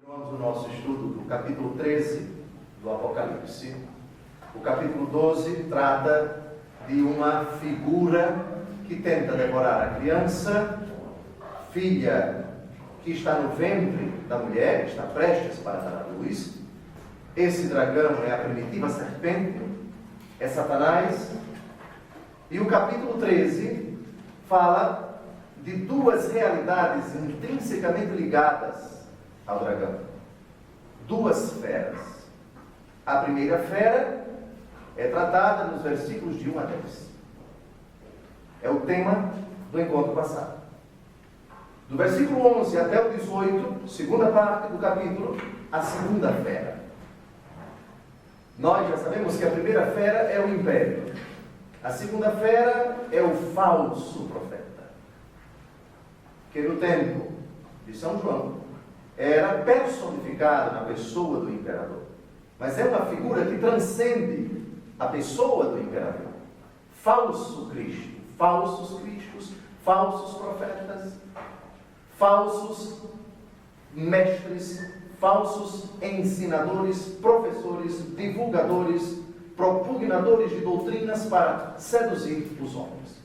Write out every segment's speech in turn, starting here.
Continuamos o nosso estudo do capítulo 13 do Apocalipse. O capítulo 12 trata de uma figura que tenta devorar a criança, filha que está no ventre da mulher, que está prestes para dar à luz. Esse dragão é a primitiva serpente, é Satanás. E o capítulo 13 fala de duas realidades intrinsecamente ligadas ao dragão. Duas feras. A primeira fera é tratada nos versículos de 1 a 10. É o tema do encontro passado. Do versículo 11 até o 18, segunda parte do capítulo, a segunda fera. Nós já sabemos que a primeira fera é o império. A segunda fera é o falso profeta. Que no tempo de São João era personificado na pessoa do imperador. Mas é uma figura que transcende a pessoa do imperador. Falso Cristo, falsos cristos, falsos profetas, falsos mestres, falsos ensinadores, professores, divulgadores, propugnadores de doutrinas para seduzir os homens.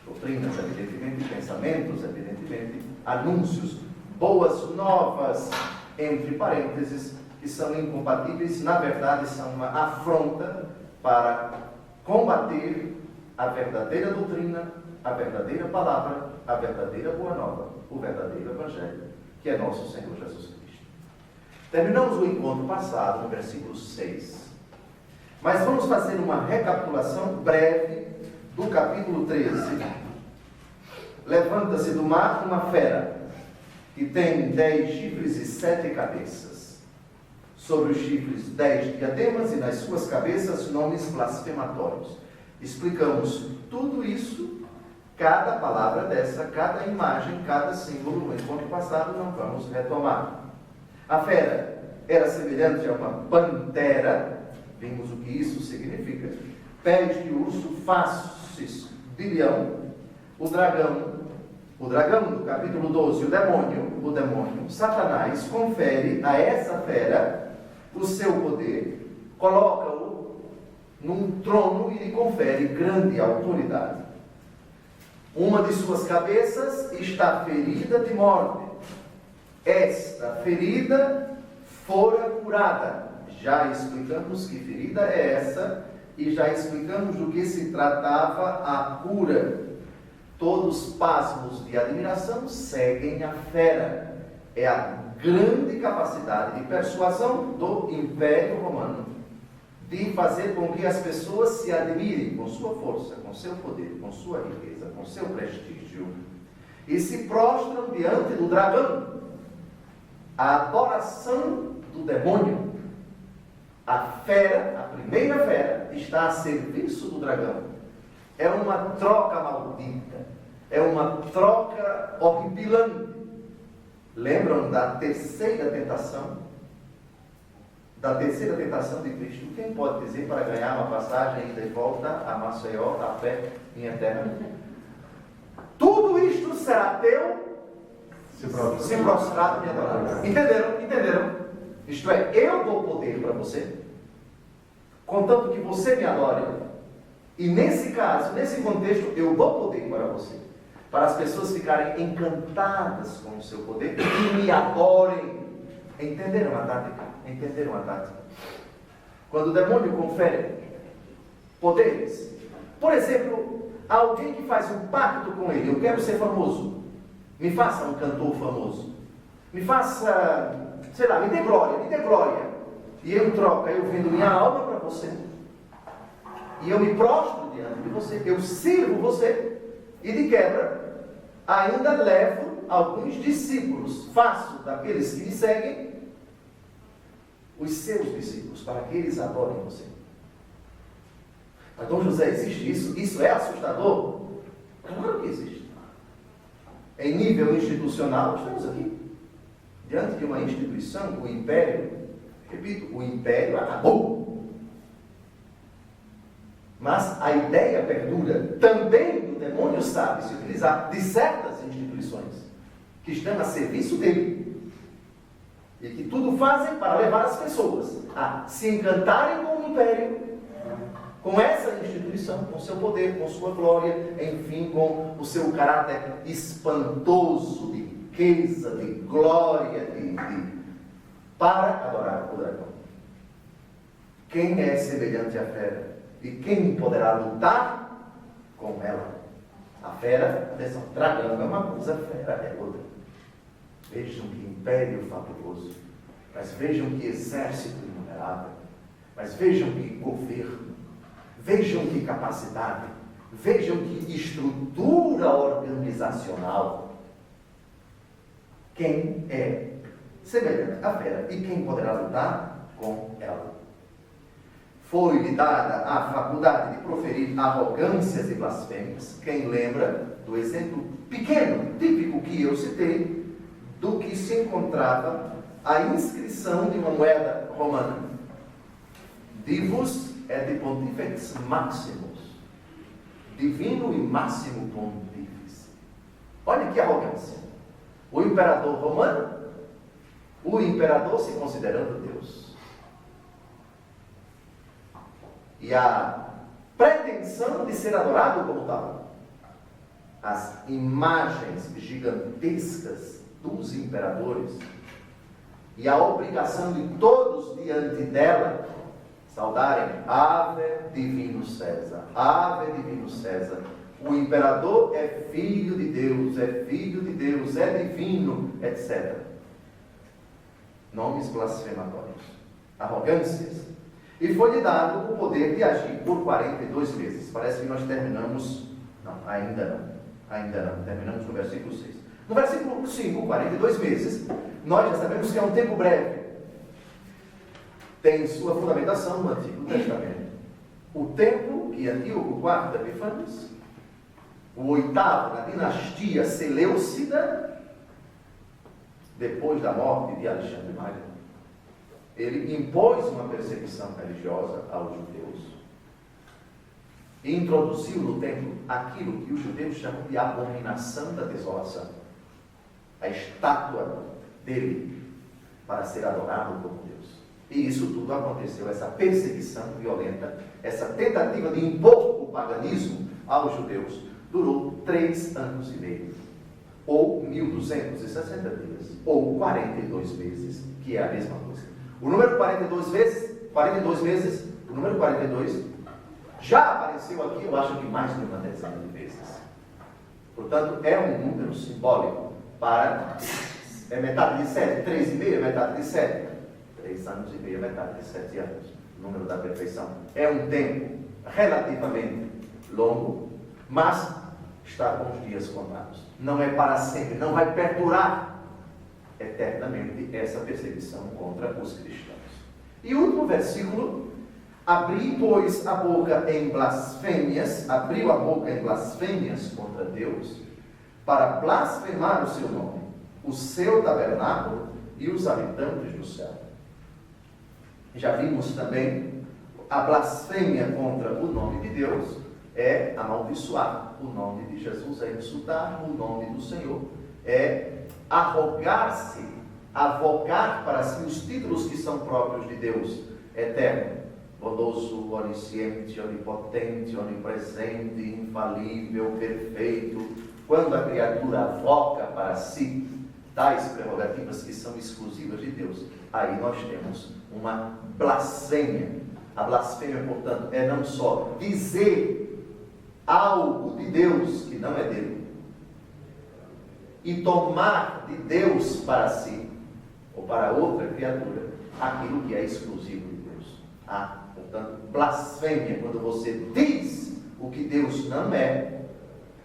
Doutrinas, evidentemente, pensamentos, evidentemente, anúncios, boas novas, entre parênteses, que são incompatíveis, na verdade são uma afronta para combater a verdadeira doutrina, a verdadeira palavra, a verdadeira boa nova, o verdadeiro evangelho, que é nosso Senhor Jesus Cristo. Terminamos o encontro passado no versículo 6. Mas vamos fazer uma recapitulação breve do capítulo 13. Levanta-se do mar uma fera, que tem 10 chifres e 7 cabeças. Sobre os chifres 10 diademas e nas suas cabeças nomes blasfematórios. Explicamos tudo isso, cada palavra dessa, cada imagem, cada símbolo no encontro passado, não vamos retomar. A fera era semelhante a uma pantera, vimos o que isso significa, pés de urso, faces de leão, o dragão do capítulo 12, o demônio, Satanás, confere a essa fera o seu poder, coloca-o num trono e lhe confere grande autoridade. Uma de suas cabeças está ferida de morte. Esta ferida fora curada. Já explicamos que ferida é essa e já explicamos do que se tratava a cura. Todos pasmos de admiração seguem a fera. É a grande capacidade de persuasão do Império Romano de fazer com que as pessoas se admirem com sua força, com seu poder, com sua riqueza, com seu prestígio e se prostram diante do dragão. A adoração do demônio. A fera, a primeira fera, está a serviço do dragão. É uma troca maldita. É uma troca horripilante. Lembram da terceira tentação? Da terceira tentação de Cristo? Quem pode dizer para ganhar uma passagem ida e volta a Maceió, a pé, minha terra? Tudo isto será teu se prostrar e adorar. Entenderam? Isto é, eu dou poder para você, contanto que você me adore. E nesse caso, nesse contexto, eu dou poder para você, para as pessoas ficarem encantadas com o seu poder e me adorem. Entenderam a tática? Quando o demônio confere poderes, por exemplo, alguém que faz um pacto com ele: eu quero ser famoso, me faça um cantor famoso, me faça, sei lá, me dê glória, e eu troco, eu vendo minha alma para você, e eu me prostro diante de você, eu sirvo você, e de quebra, ainda levo alguns discípulos, faço daqueles que me seguem os seus discípulos, para que eles adorem você. Mas, Dom José, existe isso? Isso é assustador? Claro que existe. Em nível institucional, estamos aqui, diante de uma instituição, o império, repito, o império acabou. Mas a ideia perdura. Também o demônio sabe se utilizar de certas instituições que estão a serviço dele. E que tudo fazem para levar as pessoas a se encantarem com o império, com essa instituição, com seu poder, com sua glória, enfim, com o seu caráter espantoso de riqueza, de glória, para adorar o dragão. Quem é semelhante à fera? E quem poderá lutar com ela? A fera, atenção, dragão é uma coisa, a fera é outra. Vejam que império fabuloso, mas vejam que exército inumerável, mas vejam que governo, vejam que capacidade, vejam que estrutura organizacional. Quem é semelhante à fera e quem poderá lutar com ela? Foi-lhe dada a faculdade de proferir arrogâncias e blasfêmias. Quem lembra do exemplo pequeno, típico que eu citei, do que se encontrava a inscrição de uma moeda romana. Divus et pontifex maximus. Divino e máximo pontífice. Olha que arrogância. O imperador romano, o imperador se considerando Deus. E a pretensão de ser adorado como tal. As imagens gigantescas dos imperadores e a obrigação de todos diante dela saudarem Ave Divino César, Ave Divino César. O imperador é filho de Deus, é filho de Deus, é divino, etc. Nomes blasfematórios, arrogâncias. E foi-lhe dado o poder de agir por 42 meses. Parece que nós terminamos, não, ainda não, terminamos no versículo 6. No versículo 5, 42 meses, nós já sabemos que é um tempo breve. Tem sua fundamentação no Antigo Testamento. O tempo que Antíoco IV Epífanes, o oitavo na dinastia Seleucida, depois da morte de Alexandre Magno, ele impôs uma perseguição religiosa aos judeus e introduziu no templo aquilo que os judeus chamam de abominação da desolação. A estátua dele para ser adorado como Deus. E isso tudo aconteceu, essa perseguição violenta, essa tentativa de impor o paganismo aos judeus, durou 3 anos e meio, ou 1260 dias, ou 42 meses, que é a mesma coisa. O número 42 meses, o número 42, já apareceu aqui, eu acho que mais de uma dezena de vezes. Portanto, é um número simbólico para, é metade de 7, 3,5 é metade de 7, 3 anos e meio é metade de 7 anos, número da perfeição. É um tempo relativamente longo, mas está com os dias contados. Não é para sempre, não vai perdurar eternamente essa perseguição contra os cristãos. E o último versículo: abri, pois, a boca em blasfêmias, abriu a boca em blasfêmias contra Deus, para blasfemar o seu nome, o seu tabernáculo e os habitantes do céu. Já vimos também a blasfêmia contra o nome de Deus é amaldiçoar o nome de Jesus, é insultar o nome do Senhor, é arrogar-se, avocar para si os títulos que são próprios de Deus, eterno, bondoso, onisciente, onipotente, onipresente, infalível, perfeito. Quando a criatura avoca para si tais prerrogativas que são exclusivas de Deus, aí nós temos uma blasfêmia. A blasfêmia, portanto, é não só dizer algo de Deus que não é dele, e tomar de Deus para si, ou para outra criatura, aquilo que é exclusivo de Deus. Portanto, blasfêmia, quando você diz o que Deus não é,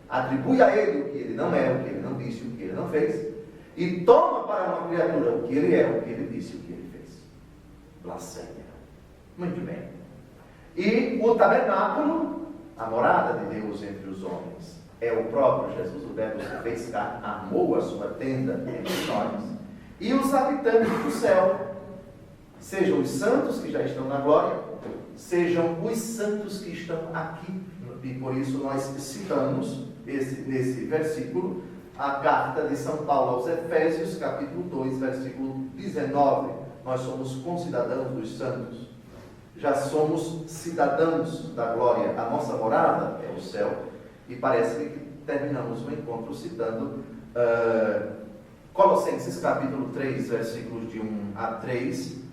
atribui a Ele o que Ele não é, o que Ele não disse, o que Ele não fez, e toma para uma criatura o que Ele é, o que Ele disse, o que Ele fez. Blasfêmia. Muito bem. E o tabernáculo, a morada de Deus entre os homens, é o próprio Jesus, o Verbo se fez carne, armou a sua tenda entre nós. E os habitantes do céu, sejam os santos que já estão na glória, sejam os santos que estão aqui. E por isso nós citamos nesse versículo a carta de São Paulo aos Efésios, capítulo 2, versículo 19. Nós somos concidadãos dos santos. Já somos cidadãos da glória. A nossa morada é o céu. E parece que terminamos o encontro citando Colossenses capítulo 3, versículos de 1 a 3.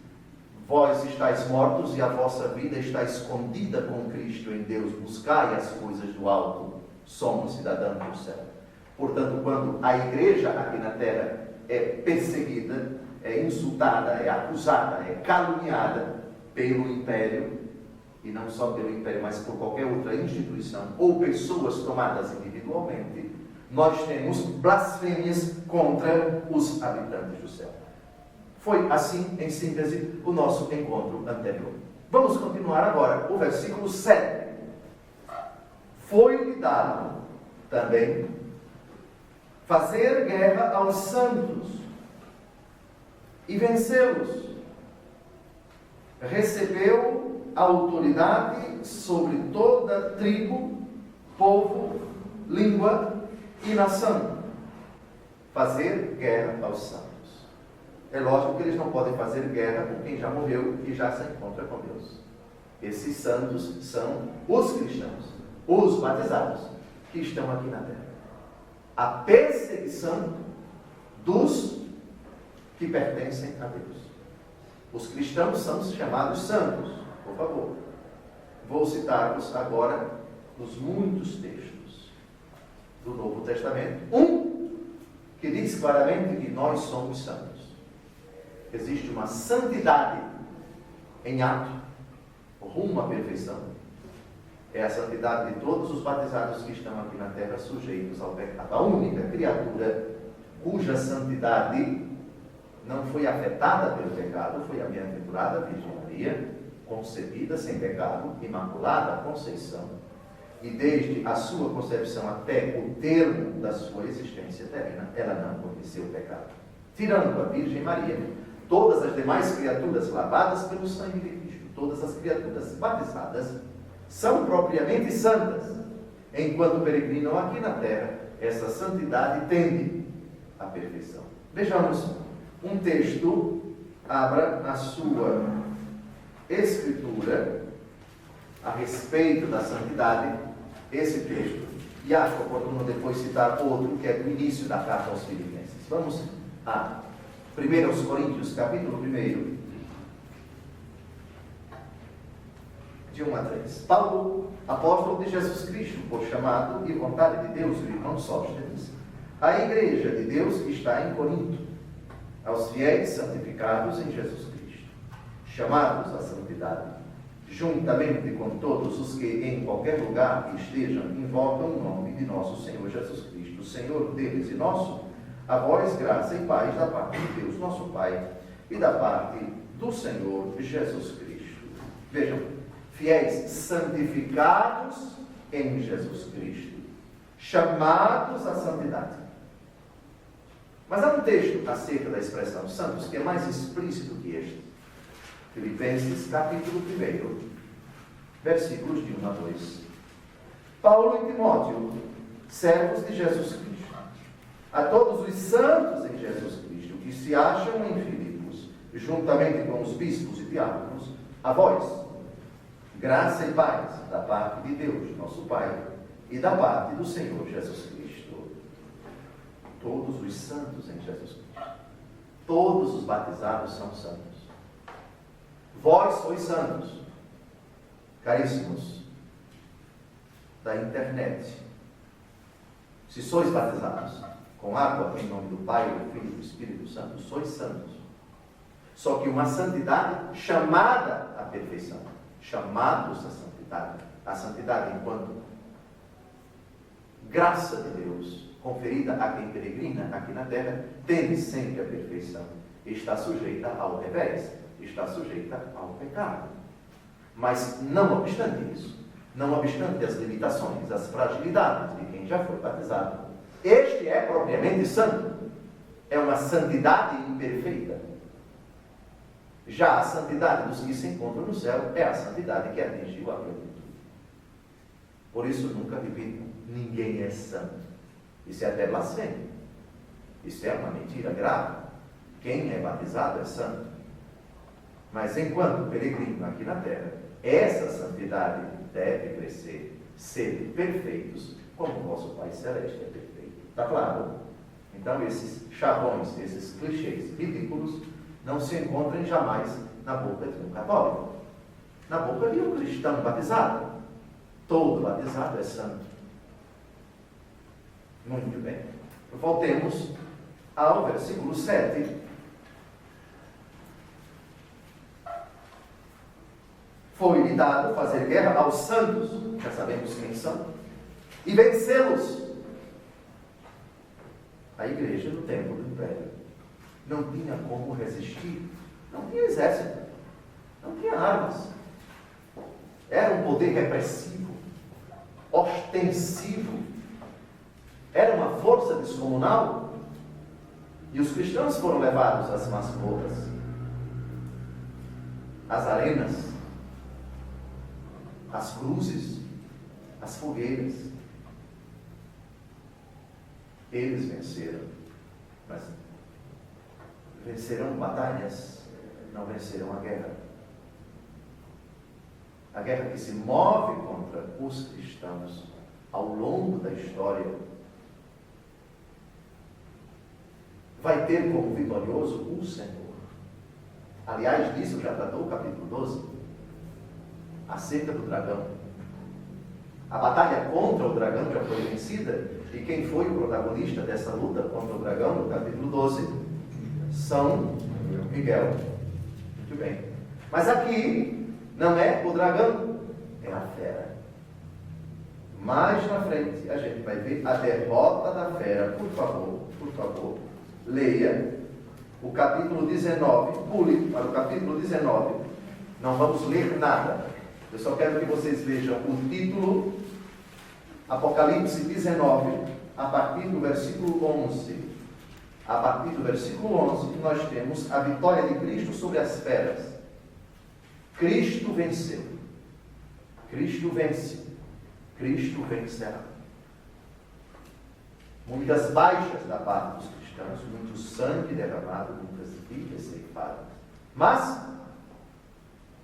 Vós estáis mortos e a vossa vida está escondida com Cristo em Deus. Buscai as coisas do alto. Somos cidadãos do céu. Portanto, quando a igreja aqui na terra é perseguida, é insultada, é acusada, é caluniada pelo império, e não só pelo império, mas por qualquer outra instituição, ou pessoas tomadas individualmente, nós temos blasfêmias contra os habitantes do céu. Foi assim, em síntese, o nosso encontro anterior. Vamos continuar agora, o versículo 7. Foi-lhe dado também fazer guerra aos santos e vencê-los. Recebeu autoridade sobre toda tribo, povo, língua e nação. Fazer guerra aos santos. É lógico que eles não podem fazer guerra com quem já morreu e já se encontra com Deus. Esses santos são os cristãos, os batizados, que estão aqui na terra. A perseguição dos que pertencem a Deus. Os cristãos são chamados santos. Por favor, vou citar-vos agora os muitos textos do Novo Testamento. Um que diz claramente que nós somos santos. Existe uma santidade em ato, rumo à perfeição. É a santidade de todos os batizados que estão aqui na terra sujeitos ao pecado. A única criatura cuja santidade não foi afetada pelo pecado foi a bem-aventurada Virgem Maria, concebida sem pecado, imaculada conceição. E desde a sua concepção até o termo da sua existência terrena, ela não conheceu o pecado. Tirando a Virgem Maria, todas as demais criaturas lavadas pelo sangue de Cristo, todas as criaturas batizadas, são propriamente santas. Enquanto peregrinam aqui na terra, essa santidade tende à perfeição. Vejamos um texto, abra na sua escritura, a respeito da santidade, esse texto, e acho oportuno depois citar outro, que é do início da carta aos Filipenses. Vamos a 1 Coríntios, capítulo 1, de 1 a 3. Paulo, apóstolo de Jesus Cristo, por chamado e vontade de Deus, o irmão Sóstenes, a igreja de Deus que está em Corinto, aos fiéis santificados em Jesus Cristo, chamados à santidade, juntamente com todos os que em qualquer lugar que estejam, invocam o nome de nosso Senhor Jesus Cristo, o Senhor deles e nosso, a vós graça e paz da parte de Deus, nosso Pai, e da parte do Senhor Jesus Cristo. Vejam, fiéis santificados em Jesus Cristo, chamados à santidade. Mas há um texto acerca da expressão santos que é mais explícito que este. Filipenses, capítulo 1, versículos de 1 a 2. Paulo e Timóteo, servos de Jesus Cristo, a todos os santos em Jesus Cristo, que se acham em Filipos, juntamente com os bispos e diáconos, a vós, graça e paz da parte de Deus, nosso Pai, e da parte do Senhor Jesus Cristo. Todos os santos em Jesus Cristo. Todos os batizados são santos. Vós sois santos. Caríssimos da internet, se sois batizados com água em nome do Pai, do Filho e do Espírito Santo, sois santos. Só que uma santidade chamada à perfeição. Chamados à santidade. A santidade enquanto graça de Deus, conferida a quem peregrina aqui na terra, tende sempre a perfeição. Está sujeita ao revés, está sujeita ao pecado. Mas não obstante isso, não obstante as limitações, as fragilidades de quem já foi batizado, este é propriamente santo. É uma santidade imperfeita. Já a santidade dos que se encontram no céu é a santidade que atingiu a plenitude. Por isso, nunca repito, ninguém é santo. Isso é até blasfêmia. Isso é uma mentira grave. Quem é batizado é santo. Mas enquanto peregrino aqui na terra, essa santidade deve crescer, ser perfeitos, como o nosso Pai Celeste é perfeito. Está claro? Então esses chavões, esses clichês ridículos, não se encontram jamais na boca de um católico. Na boca de um cristão batizado. Todo batizado é santo. Muito bem. Voltemos ao versículo 7. Foi-lhe dado fazer guerra aos santos, já sabemos quem são, e vencê-los. A igreja no tempo do Império não tinha como resistir, não tinha exército, não tinha armas. Era um poder repressivo, ostensivo, era uma força descomunal, e os cristãos foram levados às masmorras, às arenas, às cruzes, às fogueiras. Eles venceram, mas vencerão batalhas, não vencerão a guerra. A guerra que se move contra os cristãos ao longo da história vai ter como vitorioso o Senhor. Aliás, disso já tratou o capítulo 12, acerca do dragão. A batalha contra o dragão já foi vencida, e quem foi o protagonista dessa luta contra o dragão, no capítulo 12? São Miguel. Muito bem. Mas aqui não é o dragão, é a fera. Mais na frente a gente vai ver a derrota da fera. Por favor, leia o capítulo 19, pule para o capítulo 19. Não vamos ler nada. Eu só quero que vocês vejam o título, Apocalipse 19, a partir do versículo 11. A partir do versículo 11, nós temos a vitória de Cristo sobre as feras. Cristo venceu. Cristo vence. Cristo vencerá. Muitas baixas da parte dos cristãos, muito sangue derramado, muitas vidas ceifadas. Mas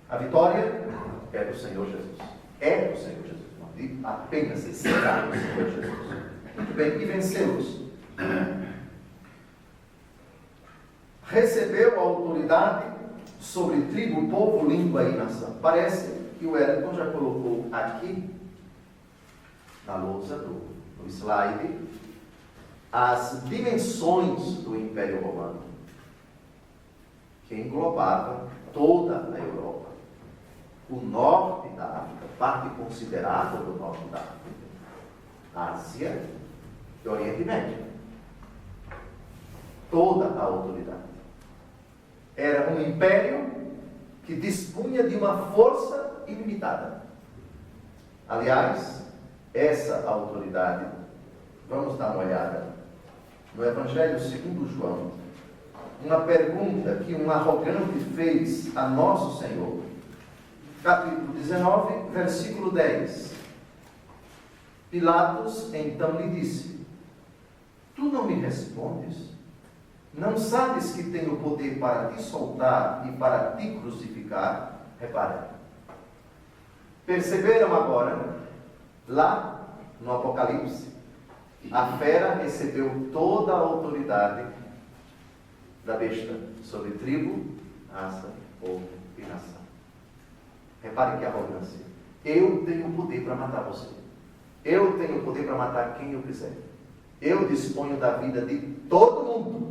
a vitória é do Senhor Jesus. É do Senhor Jesus. Não digo apenas será do Senhor Jesus. Muito bem, e vencê-los. Recebeu a autoridade sobre tribo, povo, língua e nação. Parece que o Wellington já colocou aqui, na lousa do slide, as dimensões do Império Romano, que englobava toda a Europa. O norte da África, parte considerável do norte da África, Ásia e Oriente Médio. Toda a autoridade. Era um império que dispunha de uma força ilimitada. Aliás, essa autoridade, vamos dar uma olhada no Evangelho segundo João, uma pergunta que um arrogante fez a nosso Senhor. Capítulo 19, versículo 10. Pilatos então lhe disse: Tu não me respondes? Não sabes que tenho poder para te soltar e para te crucificar? Reparem. Perceberam agora, lá no Apocalipse, a fera recebeu toda a autoridade da besta sobre tribo, raça, povo e nação. Repare que arrogância. Eu tenho poder para matar você. Eu tenho poder para matar quem eu quiser. Eu disponho da vida de todo mundo.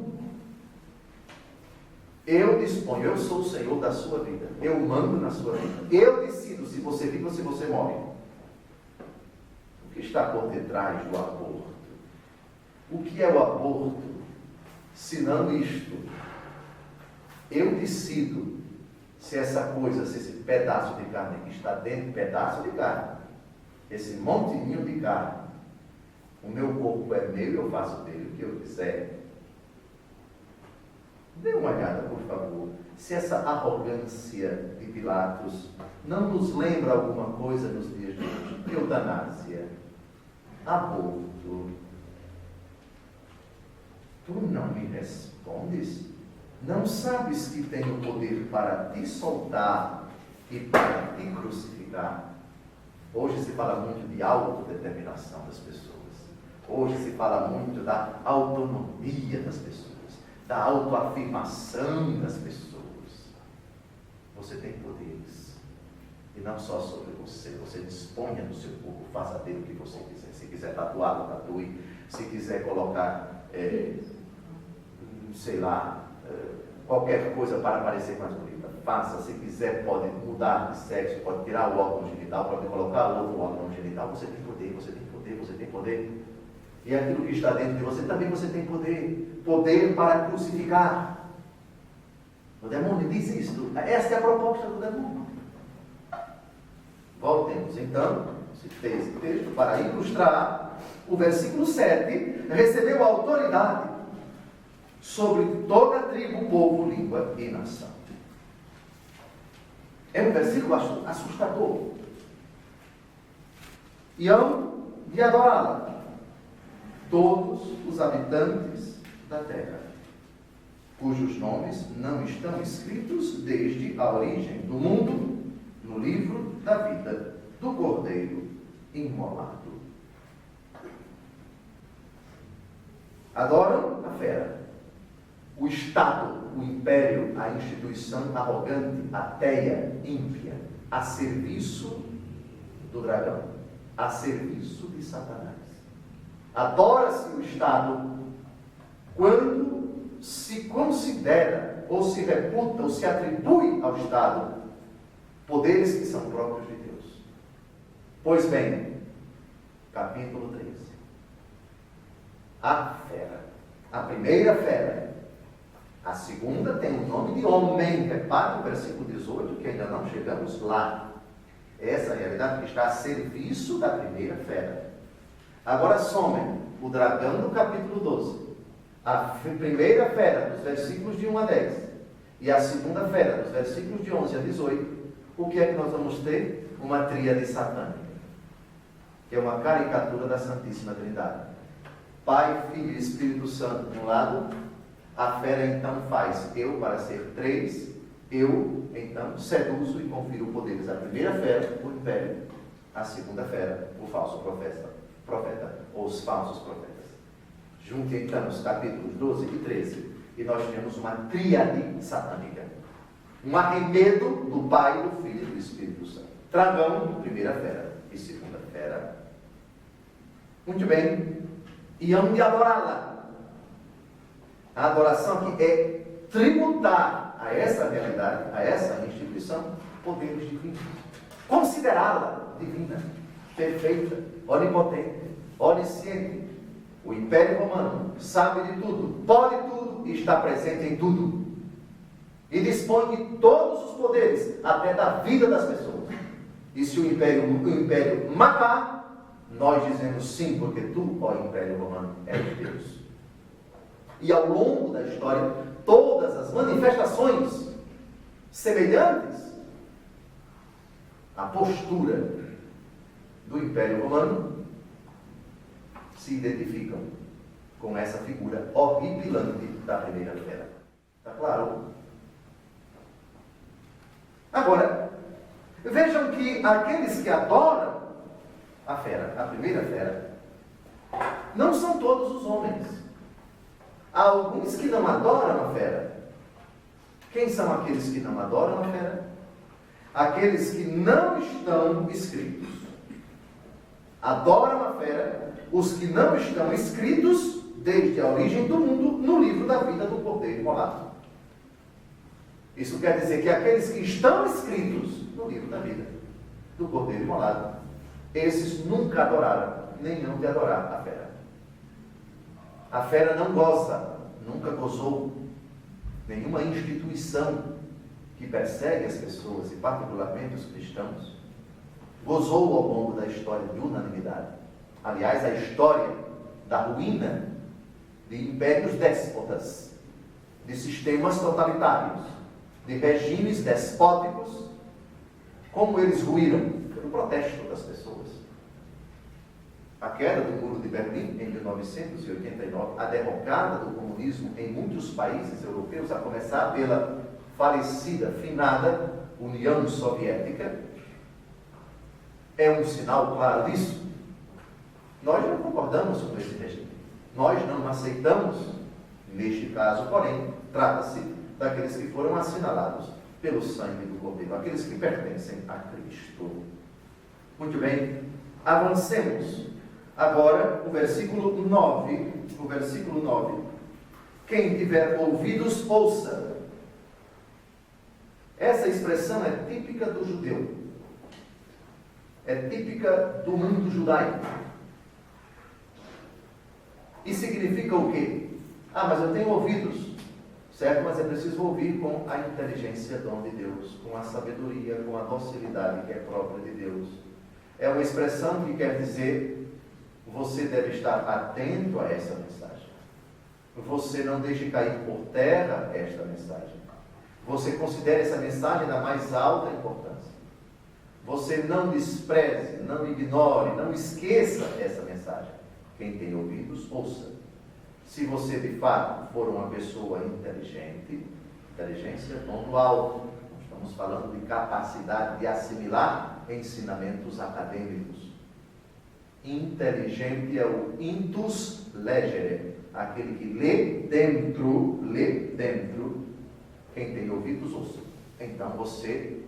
Eu disponho, eu sou o Senhor da sua vida. Eu mando na sua vida. Eu decido se você vive ou se você morre. O que está por detrás do aborto? O que é o aborto? Senão isto. Eu decido se essa coisa, se esse pedaço de carne que está dentro, pedaço de carne, esse montinho de carne, o meu corpo é meu e eu faço dele o que eu quiser. Dê uma olhada, por favor, se essa arrogância de Pilatos não nos lembra alguma coisa nos dias de hoje. Eutanásia, aborto, não me respondes? Não sabes que tenho poder para te soltar e para te crucificar? Hoje se fala muito de autodeterminação das pessoas. Hoje se fala muito da autonomia das pessoas, da autoafirmação das pessoas. Você tem poderes. E não só sobre você. Você disponha do seu corpo, faça dele o que você quiser. Se quiser tatuar, tatue. Se quiser colocar, qualquer coisa para parecer mais bonita, faça. Se quiser, pode mudar de sexo, pode tirar o órgão genital, pode colocar outro órgão genital. Você tem poder, você tem poder, você tem poder. E aquilo que está dentro de você, também você tem poder. Poder para crucificar. O demônio diz isto. Esta é a proposta do demônio. Voltemos então, esse texto, para ilustrar o versículo 7, recebeu autoridade sobre toda a tribo, povo, língua e nação. É um versículo assustador. E hão de adorá-la todos os habitantes da terra, cujos nomes não estão escritos desde a origem do mundo no livro da vida do Cordeiro imolado. Adoram a fera, o Estado, o império, a instituição arrogante, ateia, ímpia, a serviço do dragão, a serviço de Satanás. Adora-se o Estado quando se considera, ou se reputa, ou se atribui ao Estado poderes que são próprios de Deus. Pois bem, capítulo 13. A fera. A primeira fera. A segunda tem o nome de homem. Repare o versículo 18, que ainda não chegamos lá. Essa é a realidade que está a serviço da primeira fera. Agora somem o dragão do capítulo 12. A primeira fera, dos versículos de 1 a 10. E a segunda fera, dos versículos de 11 a 18. O que é que nós vamos ter? Uma tríade satânica, que é uma caricatura da Santíssima Trindade. Pai, Filho e Espírito Santo de um lado, a fera então faz eu para ser três, eu então seduzo e confiro poderes à primeira fera, o império, à segunda fera, o falso profeta, ou os falsos profetas. Junte então os capítulos 12 e 13, e nós temos uma tríade satânica. Um arremedo do Pai, do Filho e do Espírito Santo. Dragão, primeira fera e segunda fera. Muito bem. E hão de adorá-la. A adoração aqui é tributar a essa realidade, a essa instituição, poderes divinos. Considerá-la divina, perfeita, onipotente, onisciente. O Império Romano sabe de tudo, pode tudo e está presente em tudo. E dispõe de todos os poderes, até da vida das pessoas. E se o império matar, nós dizemos sim, porque tu, ó Império Romano, és Deus. E ao longo da história, todas as manifestações semelhantes à postura do Império Romano se identificam com essa figura horripilante da primeira fera. Está claro? Agora, vejam que aqueles que adoram a fera, a primeira fera, não são todos os homens. Há alguns que não adoram a fera. Quem são aqueles que não adoram a fera? Aqueles que não estão escritos. Adoram a fera os que não estão escritos desde a origem do mundo no livro da vida do Cordeiro imolado. Isso quer dizer que aqueles que estão escritos no livro da vida do Cordeiro imolado, esses nunca adoraram, nem hão de adorar a fera. A fera não goza, nunca gozou nenhuma instituição que persegue as pessoas, e particularmente os cristãos, gozou ao longo da história de unanimidade. Aliás, a história da ruína de impérios déspotas, de sistemas totalitários, de regimes despóticos, como eles ruíram pelo protesto das pessoas. A queda do Muro de Berlim em 1989, a derrocada do comunismo em muitos países europeus, a começar pela falecida, finada União Soviética, é um sinal claro disso. Nós não concordamos com esse regime. Nós não aceitamos, neste caso, porém, trata-se daqueles que foram assinalados pelo sangue do Cordeiro, aqueles que pertencem a Cristo. Muito bem, avancemos. Agora, o versículo 9. O versículo 9. Quem tiver ouvidos, ouça. Essa expressão é típica do judeu. É típica do mundo judaico. E significa o quê? Mas eu tenho ouvidos. Certo? Mas é preciso ouvir com a inteligência dom de Deus, com a sabedoria, com a docilidade que é própria de Deus. É uma expressão que quer dizer: você deve estar atento a essa mensagem. Você não deixe cair por terra esta mensagem. Você considere essa mensagem da mais alta importância. Você não despreze, não ignore, não esqueça essa mensagem. Quem tem ouvidos, ouça. Se você de fato for uma pessoa inteligente, inteligência é dom do alto. Nós estamos falando de capacidade de assimilar ensinamentos acadêmicos. Inteligente é o intus legere, aquele que lê dentro. Quem tem ouvidos, ouça. Então você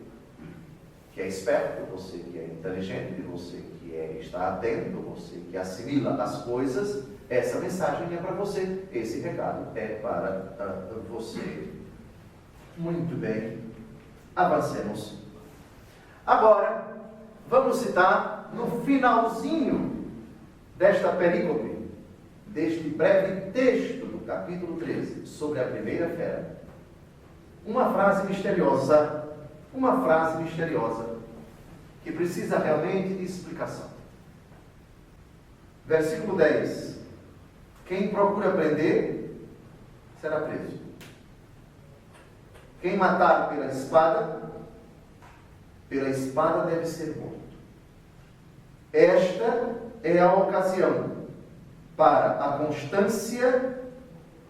que é esperto, você que é inteligente, você que está atento, você que assimila as coisas, essa mensagem é para você, esse recado é para você. Muito bem, avancemos. Agora, vamos citar no finalzinho desta perícope, deste breve texto do capítulo 13, sobre a primeira fera, uma frase misteriosa, que precisa realmente de explicação. Versículo 10. Quem procura prender, será preso. Quem matar pela espada deve ser morto. Esta é a ocasião para a constância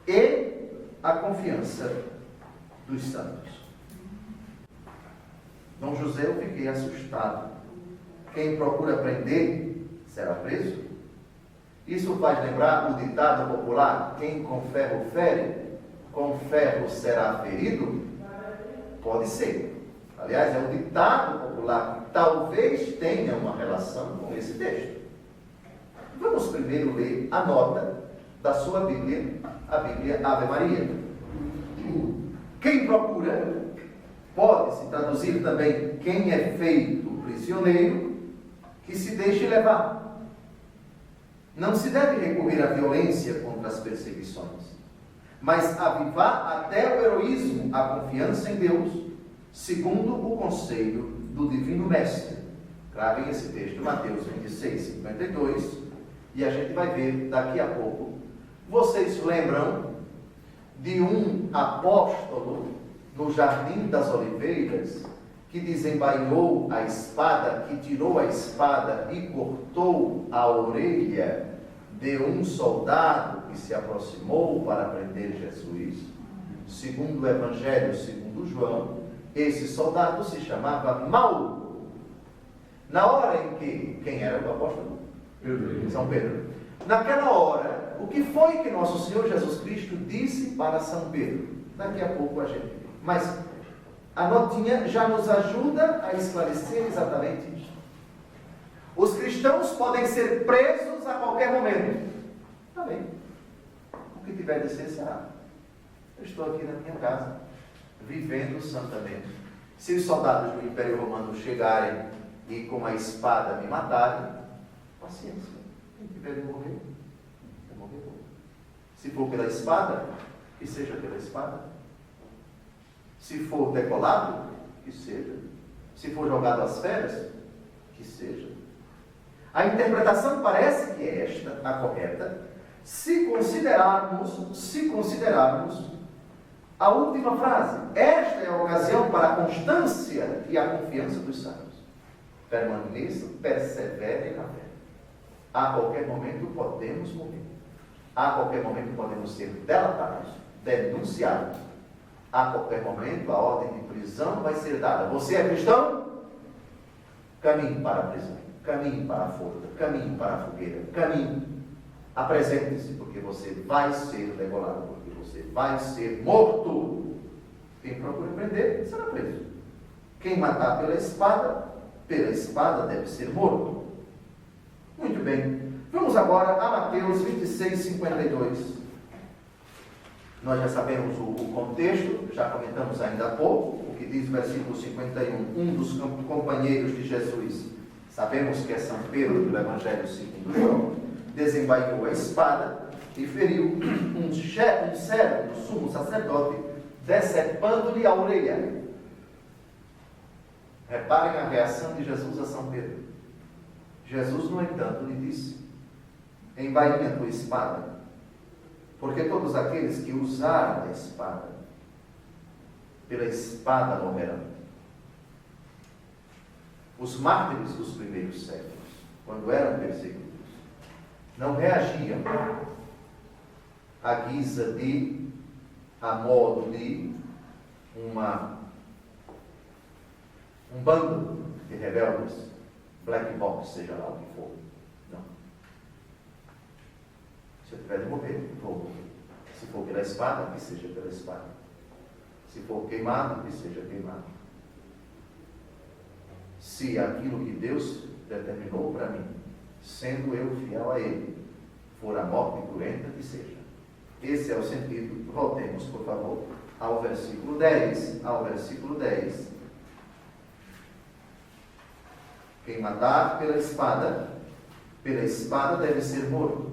e a confiança dos santos. Dom José, eu fiquei assustado. Quem procura prender, será preso? Isso faz lembrar o ditado popular: quem com ferro fere, com ferro será ferido? Pode ser. Aliás, é um ditado popular que talvez tenha uma relação com esse texto. Vamos primeiro ler a nota da sua Bíblia, a Bíblia Ave Maria. Quem procura, pode-se traduzir também: quem é feito prisioneiro, que se deixe levar. Não se deve recorrer à violência contra as perseguições, mas avivar até o heroísmo a confiança em Deus, segundo o conselho do Divino Mestre. Gravem esse texto, Mateus 26, 52, e a gente vai ver daqui a pouco. Vocês lembram de um apóstolo no Jardim das Oliveiras, que desembainhou a espada, que tirou a espada e cortou a orelha de um soldado que se aproximou para prender Jesus? Segundo o Evangelho, segundo João, esse soldado se chamava Mauro. Na hora em que, quem era o apóstolo? São Pedro. Naquela hora, o que foi que nosso Senhor Jesus Cristo disse para São Pedro? Daqui a pouco a gente vê. Mas a notinha já nos ajuda a esclarecer exatamente isso. Os cristãos podem ser presos a qualquer momento. Está bem. O que tiver de ser será. Eu estou aqui na minha casa, vivendo santamente. Se os soldados do Império Romano chegarem e com a espada me matarem, paciência. Quem tiver de morrer, eu morrer. Se for pela espada, que seja pela espada. Se for decolado, que seja. Se for jogado às feras, que seja. A interpretação parece que é esta, a correta, se considerarmos a última frase. Esta é a ocasião para a constância e a confiança dos santos. Permaneçam, perseverem na fé. A qualquer momento podemos morrer. A qualquer momento podemos ser delatados, denunciados. A qualquer momento a ordem de prisão vai ser dada. Você é cristão? Caminhe para a prisão, caminhe para a forca, caminhe para a fogueira, caminhe. Apresente-se, porque você vai ser degolado, porque você vai ser morto. Quem procura prender, será preso. Quem matar pela espada deve ser morto. Muito bem. Vamos agora a Mateus 26, 52. Nós já sabemos o contexto, já comentamos ainda há pouco, o que diz o versículo 51. Um dos companheiros de Jesus, sabemos que é São Pedro, do Evangelho segundo João, desembainhou a espada e feriu um servo do sumo sacerdote, decepando-lhe a orelha. Reparem a reação de Jesus a São Pedro. Jesus, no entanto, lhe disse: embainhe a tua espada, porque todos aqueles que usaram a espada, pela espada morrerão. Os mártires dos primeiros séculos, quando eram perseguidos, não reagiam à guisa a modo de um bando de rebeldes, black box, seja lá o que for. Não. Se eu tiver de morrer, vou morrer. Se for pela espada, que seja pela espada. Se for queimado, que seja queimado. Se aquilo que Deus determinou para mim, sendo eu fiel a Ele, for a morte cruenta, que seja. Esse é o sentido. Voltemos, por favor, ao versículo 10. Ao versículo 10. Quem matar pela espada deve ser morto.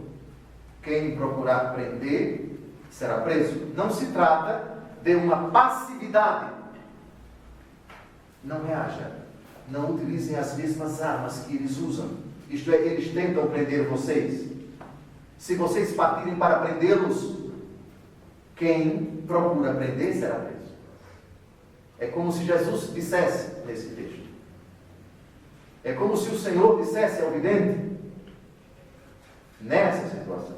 Quem procurar prender, será preso. Não se trata de uma passividade. Não reaja. Não utilizem as mesmas armas que eles usam. Isto é, eles tentam prender vocês. Se vocês partirem para prendê-los, quem procura prender será preso. É como se Jesus dissesse nesse texto. É como se o Senhor dissesse ao vidente, nessa situação.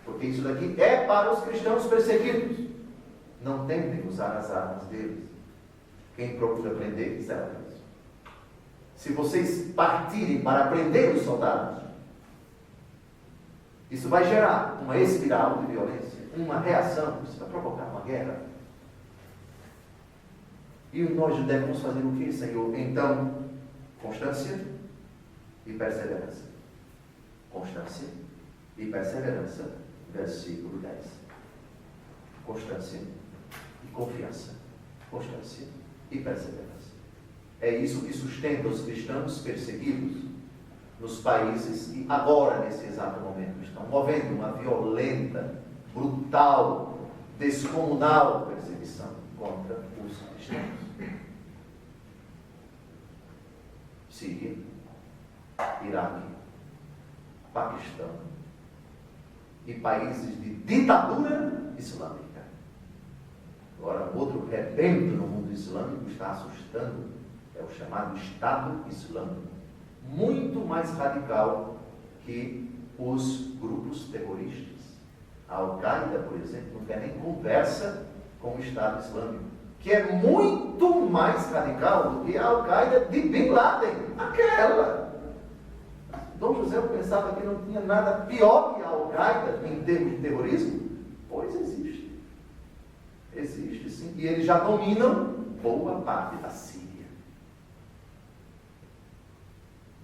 Porque isso daqui é para os cristãos perseguidos. Não tentem usar as armas deles. Quem procura prender será preso. Se vocês partirem para prender os soldados, isso vai gerar uma espiral de violência, uma reação, isso vai provocar uma guerra. E nós devemos fazer o que, Senhor? Então, constância e perseverança. Constância e perseverança, versículo 10. Constância e confiança. Constância e perseverança. É isso que sustenta os cristãos perseguidos nos países que agora, nesse exato momento, estão movendo uma violenta, brutal, descomunal perseguição contra os cristãos. Síria, Iraque, Paquistão e países de ditadura islâmica. Agora, outro rebento no mundo islâmico está assustando, é o chamado Estado Islâmico, muito mais radical que os grupos terroristas. A Al-Qaeda, por exemplo, não quer nem conversa com o Estado Islâmico, que é muito mais radical do que a Al-Qaeda de Bin Laden, aquela. Dom José pensava que não tinha nada pior que a Al-Qaeda em termos de terrorismo. Pois existe. Existe, sim. E eles já dominam boa parte da Síria.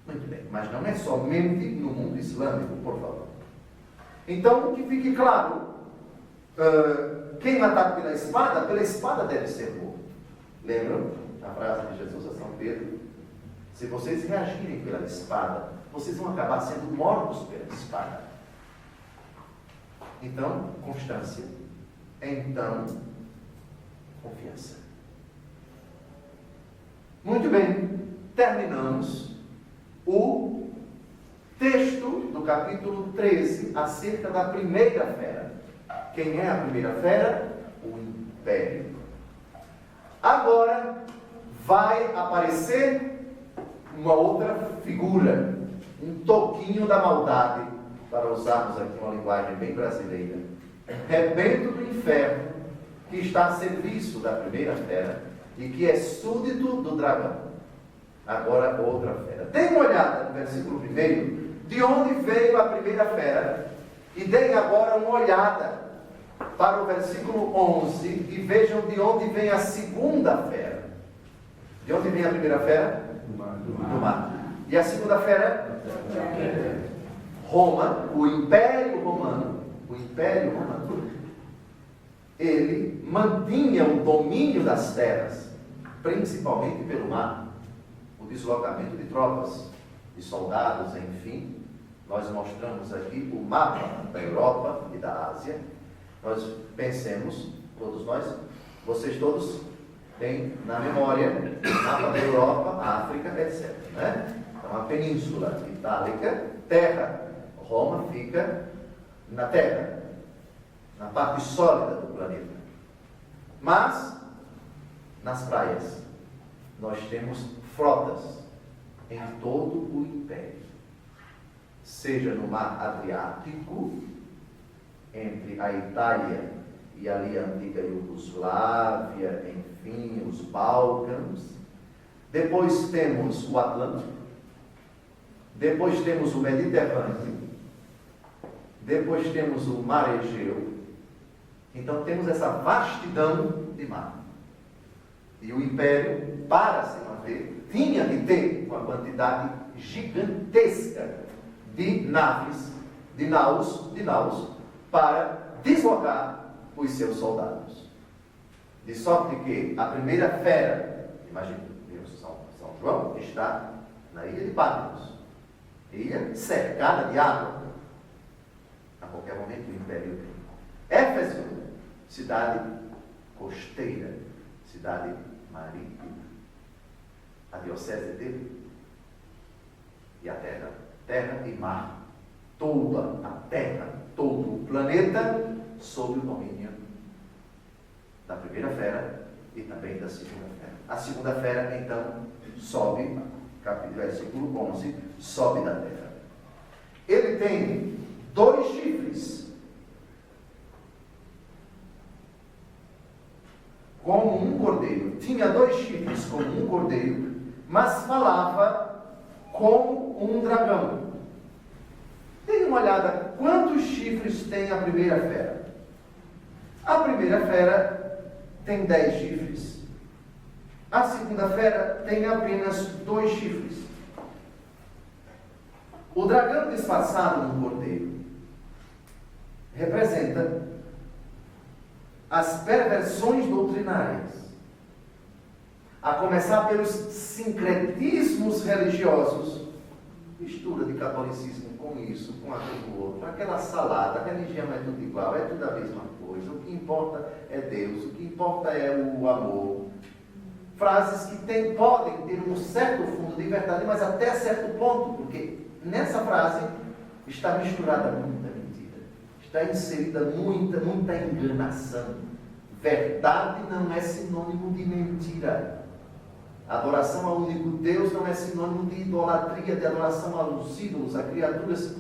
Muito bem, mas não é somente no mundo islâmico, por favor. Então, que fique claro, quem matar pela espada deve ser morto. Lembram a frase de Jesus a São Pedro? Se vocês reagirem pela espada, vocês vão acabar sendo mortos pela espada. Então, constância. Então, confiança. Muito bem, terminamos o texto do capítulo 13 acerca da primeira fera. Quem é a primeira fera? O império. Agora vai aparecer uma outra figura, um toquinho da maldade, para usarmos aqui uma linguagem bem brasileira, rebento do inferno, que está a serviço da primeira fera e que é súdito do dragão. Agora outra fera. Dê uma olhada no versículo 1, de onde veio a primeira fera, e deem agora uma olhada para o versículo 11 e vejam de onde vem a segunda fera. De onde vem a primeira fera? Do mar. E a segunda fera? Roma, o Império Romano. O Império Romano, ele mantinha o domínio das terras, principalmente pelo mar. O deslocamento de tropas, de soldados, enfim. Nós mostramos aqui o mapa da Europa e da Ásia. Nós pensemos, todos nós, vocês todos têm na memória o mapa da Europa, África, etc. Né? Então, a Península Itálica, terra. Roma fica na terra, na parte sólida do planeta. Mas, nas praias, nós temos frotas em todo o império. Seja no mar Adriático, entre a Itália e ali a antiga Iugoslávia, enfim, os Balcãs. Depois temos o Atlântico. Depois temos o Mediterrâneo. Depois temos o Mar Egeu. Então temos essa vastidão de mar. E o império, para se manter, tinha que ter uma quantidade gigantesca de naves, de naus, para deslocar os seus soldados. De sorte que a primeira fera, imagina, São João está na ilha de Patmos, ilha cercada de água. A qualquer momento o império vem. Éfeso, cidade costeira, cidade marítima. A diocese dele e a terra. Terra e mar. Toda a terra, todo o planeta sob o domínio da primeira fera e também da segunda fera. A segunda fera, então, sobe, versículo 11, sobe da terra. Ele tem 2 chifres, como um cordeiro. Tinha 2 chifres como um cordeiro, mas falava como um dragão. Dê uma olhada, quantos chifres tem a primeira fera? A primeira fera tem 10 chifres. A segunda fera tem apenas 2 chifres. O dragão disfarçado no cordeiro representa as perversões doutrinárias, a começar pelos sincretismos religiosos, mistura de catolicismo com isso, com aquilo outro, aquela salada, a religião é tudo igual, é tudo a mesma coisa, o que importa é Deus, o que importa é o amor. Frases que podem ter um certo fundo de verdade, mas até certo ponto, porque nessa frase está misturada muita mentira, está inserida muita enganação. Verdade não é sinônimo de mentira. Adoração ao único Deus não é sinônimo de idolatria, de adoração aos ídolos, a criaturas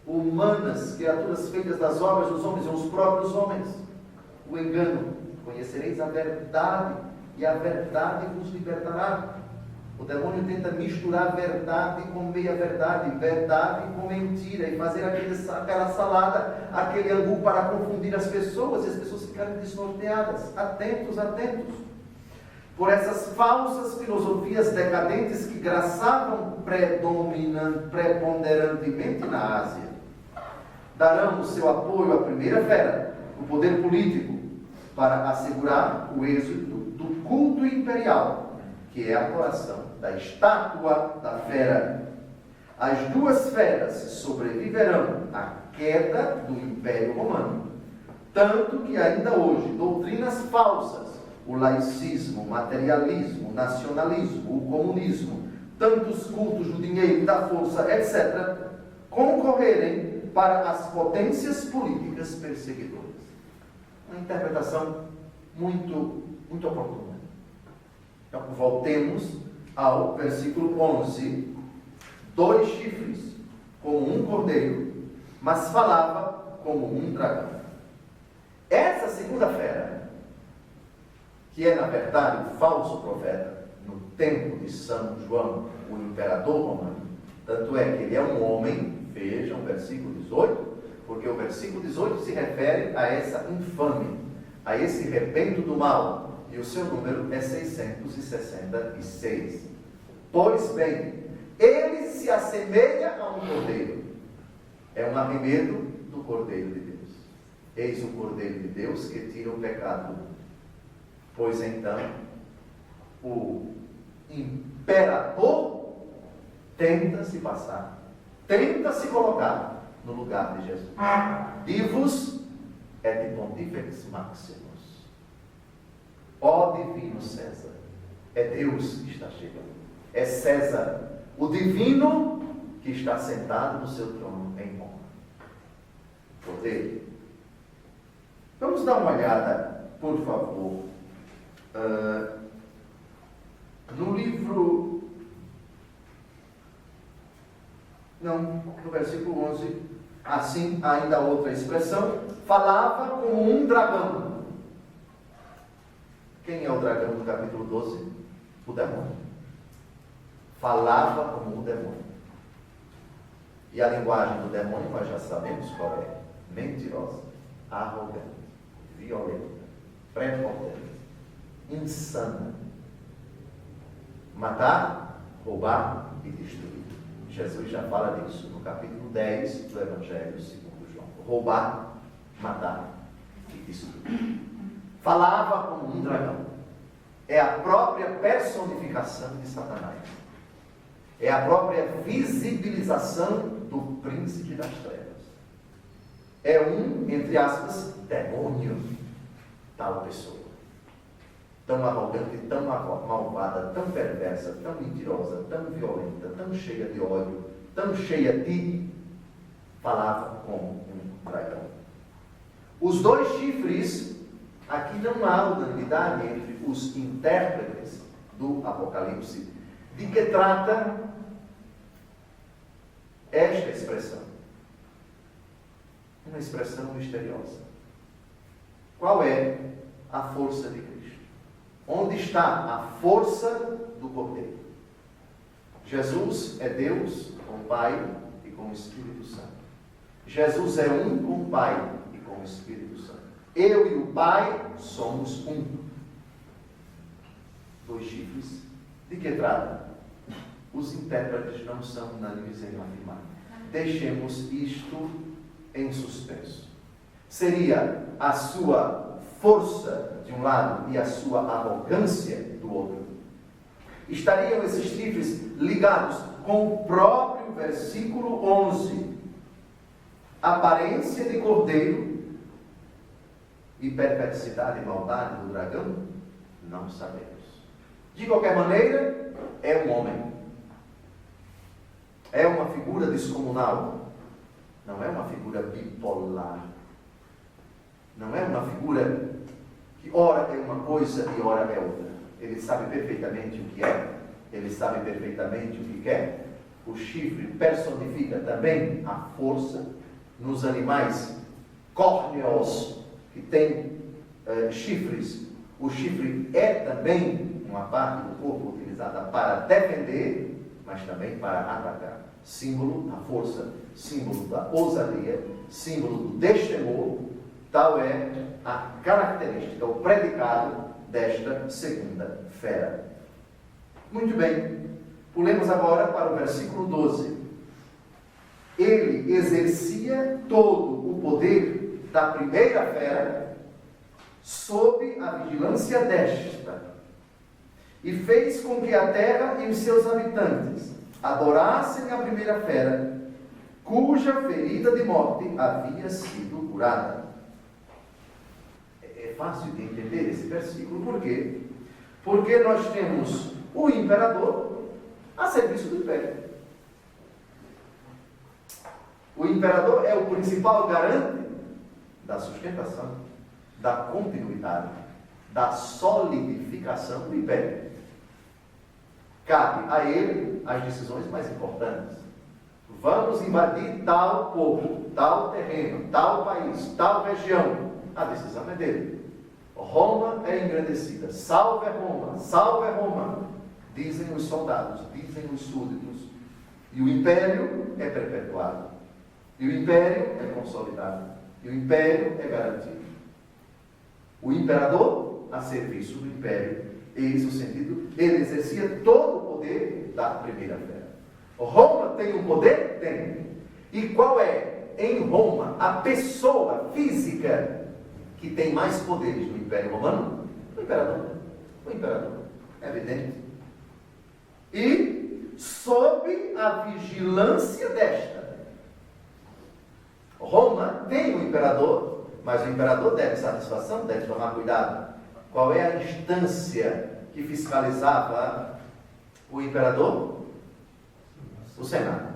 humanas, criaturas feitas das obras dos homens, ou os próprios homens. O engano. Conhecereis a verdade, e a verdade vos libertará. O demônio tenta misturar verdade com meia-verdade, verdade com mentira, e fazer aquela salada, aquele angu para confundir as pessoas, e as pessoas ficarem desnorteadas. Atentos, atentos. Por essas falsas filosofias decadentes que graçavam preponderantemente na Ásia, darão o seu apoio à primeira fera, o poder político, para assegurar o êxito do culto imperial, que é a adoração da estátua da fera. As 2 feras sobreviverão à queda do Império Romano, tanto que ainda hoje doutrinas falsas, o laicismo, o materialismo, o nacionalismo, o comunismo, tantos cultos do dinheiro, da força, etc., concorrerem para as potências políticas perseguidoras. Uma interpretação muito oportuna. Então, voltemos ao versículo 11 2 chifres, como um cordeiro, mas falava como um dragão. Essa segunda fera, que é na verdade o falso profeta, no tempo de São João, o imperador romano, tanto é que ele é um homem, vejam o versículo 18, porque o versículo 18 se refere a essa infame, a esse rebento do mal, e o seu número é 666. Pois bem, ele se assemelha a um cordeiro. É um arremedo do Cordeiro de Deus. Eis o Cordeiro de Deus que tira o pecado do mundo. Pois então, o imperador tenta se passar, tenta se colocar no lugar de Jesus. Divus et pontifex maximus. Ó divino César, é Deus que está chegando. É César, o divino que está sentado no seu trono em Roma. Cordeiro. Vamos dar uma olhada, por favor, no livro... Não, no versículo 11, assim, ainda outra expressão, falava como um dragão. Quem é o dragão do capítulo 12? O demônio. Falava como um demônio. E a linguagem do demônio nós já sabemos qual é. Mentirosa, arrogante, violenta, prepotente, insana. Matar, roubar e destruir. Jesus já fala disso no capítulo 10 do Evangelho segundo João. Roubar, matar e destruir. Falava como um dragão. É a própria personificação de Satanás. É a própria visibilização do príncipe das trevas. É um, entre aspas, demônio, tal pessoa. Tão arrogante, tão malvada, tão perversa, tão mentirosa, tão violenta, tão cheia de ódio, tão cheia de... falava como um dragão. Os 2 chifres, aqui não há unanimidade entre os intérpretes do Apocalipse, de que trata esta expressão. Uma expressão misteriosa. Qual é a força de Cristo? Onde está a força do Cordeiro? Jesus é Deus com o Pai e com o Espírito Santo. Jesus é um com o Pai e com o Espírito Santo. Eu e o Pai somos um. 2 chifres. De que trata? Os intérpretes não são unânimes em afirmar. Deixemos isto em suspenso. Seria a sua força de um lado e a sua arrogância do outro. Estariam esses chifres ligados com o próprio versículo 11. Aparência de cordeiro e perversidade e maldade do dragão? Não sabemos. De qualquer maneira, é um homem. É uma figura descomunal. Não é uma figura bipolar. Não é uma figura que ora é uma coisa e ora é outra. Ele sabe perfeitamente o que é. Ele sabe perfeitamente o que quer. O chifre personifica também a força nos animais córneos que têm chifres. O chifre é também uma parte do corpo utilizada para defender, mas também para atacar. Símbolo da força, símbolo da ousadia, símbolo do destemor. Tal é a característica, o predicado desta segunda fera. Muito bem, pulemos agora para o versículo 12. Ele exercia todo o poder da primeira fera sob a vigilância desta, e fez com que a terra e os seus habitantes adorassem a primeira fera, cuja ferida de morte havia sido curada. É fácil de entender esse versículo, por quê? Porque nós temos o imperador a serviço do império. O imperador é o principal garante da sustentação, da continuidade, da solidificação do império. Cabe a ele as decisões mais importantes. Vamos invadir tal povo, tal terreno, tal país, tal região. A decisão é dele. Roma é engrandecida. Salve Roma, salve Roma. Dizem os soldados, dizem os súditos. E o império é perpetuado. E o império é consolidado. E o império é garantido. O imperador a serviço do império. Eis o sentido. Ele exercia todo o poder da primeira fera. Roma tem um poder? Tem. E qual é, em Roma, a pessoa física que tem mais poderes no Império Romano? O imperador. O imperador. É evidente. E sob a vigilância desta. Roma tem um imperador, mas o imperador deve satisfação, deve tomar cuidado. Qual é a instância que fiscalizava o imperador? O Senado,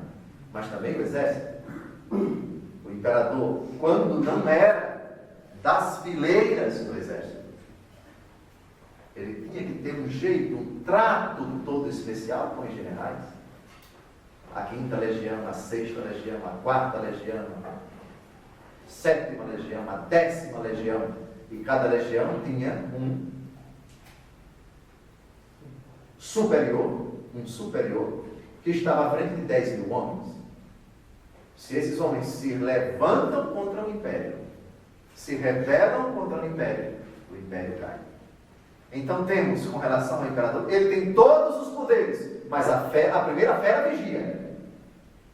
mas também o exército. O imperador, quando não era das fileiras do exército, ele tinha que ter um jeito, um trato todo especial com os generais. A 5ª legião, a 6ª legião, a 4ª legião, a 7ª legião, a 10ª legião, e cada legião tinha um superior, que estava à frente de 10.000 homens. Se esses homens se levantam contra o império, se rebelam contra o império cai. Então temos, com relação ao imperador, ele tem todos os poderes, mas a primeira fera vigia.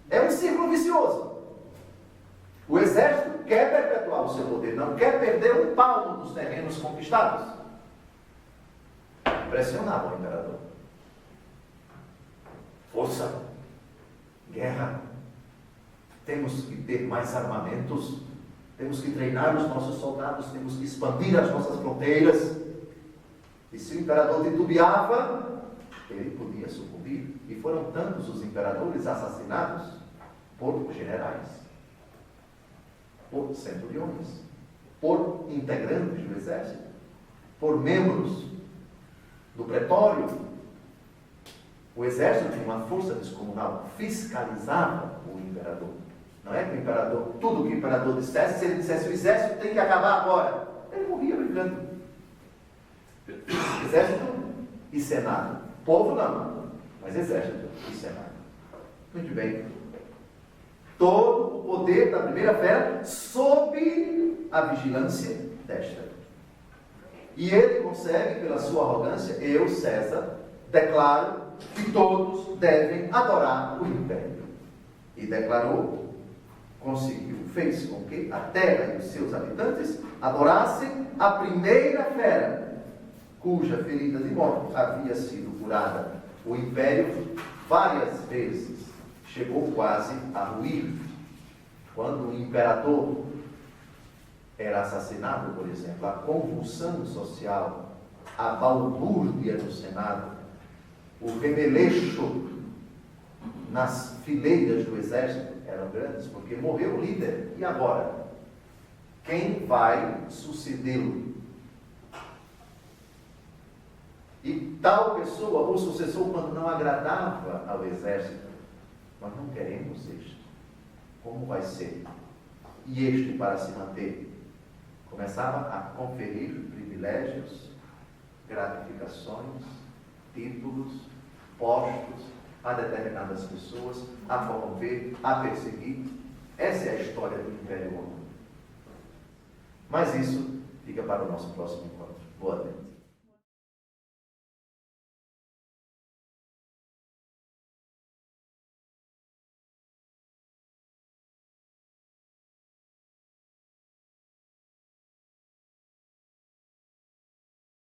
É um círculo vicioso. O exército quer perpetuar o seu poder, não quer perder um palmo dos terrenos conquistados. Pressionava o imperador. Força, guerra, temos que ter mais armamentos, temos que treinar os nossos soldados, temos que expandir as nossas fronteiras. E se o imperador titubeava, ele podia sucumbir. E foram tantos os imperadores assassinados por generais, por centuriões, por integrantes do exército, por membros do pretório. O exército tinha uma força descomunal, fiscalizava o imperador. Não é que o imperador, tudo que o imperador dissesse, se ele dissesse o exército tem que acabar agora, ele morria brigando. Exército e Senado. Povo não, mas exército e Senado. Muito bem. Todo o poder da primeira fera sob a vigilância desta. E ele consegue, pela sua arrogância, eu, César, declaro que todos devem adorar o império. E declarou, conseguiu, fez com que a terra e os seus habitantes adorassem a primeira fera, cuja ferida de morte havia sido curada. O império, várias vezes, chegou quase a ruir. Quando o imperador era assassinado, por exemplo, a convulsão social, a balbúrdia no Senado, o remeleixo nas fileiras do exército eram grandes, porque morreu o líder. E agora? Quem vai sucedê-lo? E tal pessoa, ou sucessor, quando não agradava ao exército, nós não queremos isto. Como vai ser? E este, para se manter, começava a conferir privilégios, gratificações, títulos, postos a determinadas pessoas, a corromper, a perseguir. Essa é a história do Império Romano. Mas isso fica para o nosso próximo encontro. Boa noite.